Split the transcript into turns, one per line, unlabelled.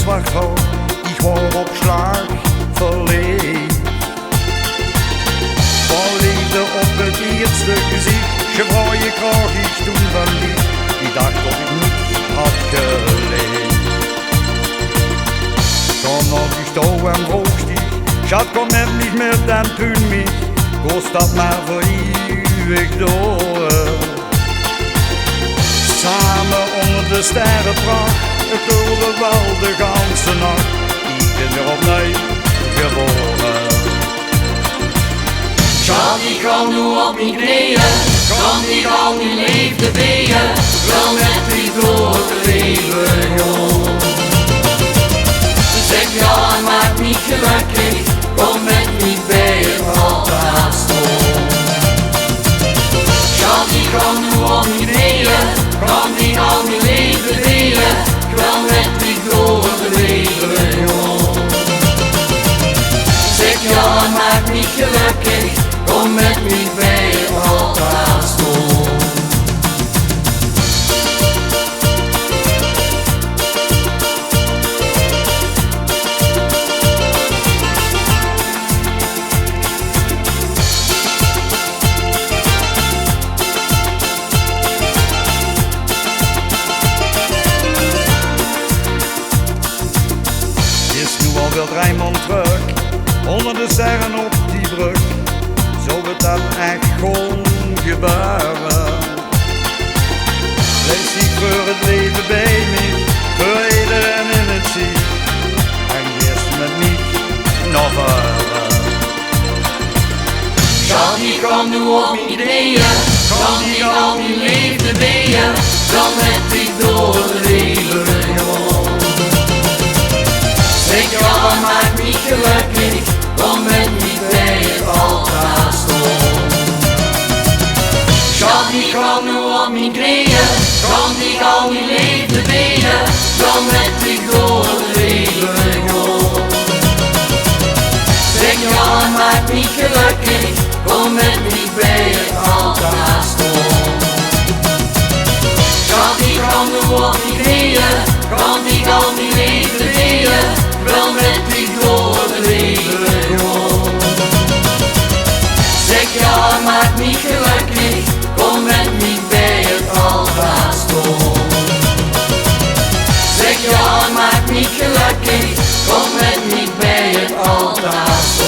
zwart Haar, ich war op Schlag verlegt. Van liefde op het eerste gezicht, je krijg ik toen van lief. Ik dacht dat ik niets had geleerd. Dann hab ich da am Hochstieg, Schat, komm nicht mehr, dann tun mich, kost dat maar voor eeuwig door. Samen onder de sterrenpracht, door de wel de ganse nacht, ik ben weer opnieuw geboren.
Schat, ik kan nu op mijn knieën, kan ik al mijn liefde bieden, wel met die door het leven, joh. Zeg ja, maak niet gelukkig, kom met me bij het altaarstoel. Schat, ik kan nu op mijn knieën, kan ik al mijn leven delen, ik wil met die door het leven, joh. Zeg ja, maak niet gelukkig, kom met me bij het altaarstoel.
Wel 3 maanden terug, onder de sterren op die brug, zo wordt dat echt gewoon gebeuren. Lees ik voor het leven bij me, voor iedereen in het ziet, en eerst met niet nog verder.
Schat, ik kan nu op mijn knieën, kan ik al mijn liefde bieden, dan met ik door het leven, joh. Zeg ja, maak me gelukkig, kom met me bij het altaarstoel. Schat, ik kan nu op mijn knieën, kan ik al mijn liefde bieden, dan met ik door het leven, joh. Zeg ja, maak me gelukkig, kom met me bij het altaarstoel. Schat, ik kan nu op mijn knieën, kan ik al mijn liefde bieden, wel met die door het leven, joh. Zeg ja, maak me gelukkig, kom met me bij het altaarstoel. Zeg ja, maak me gelukkig, kom met me bij het altaarstoel.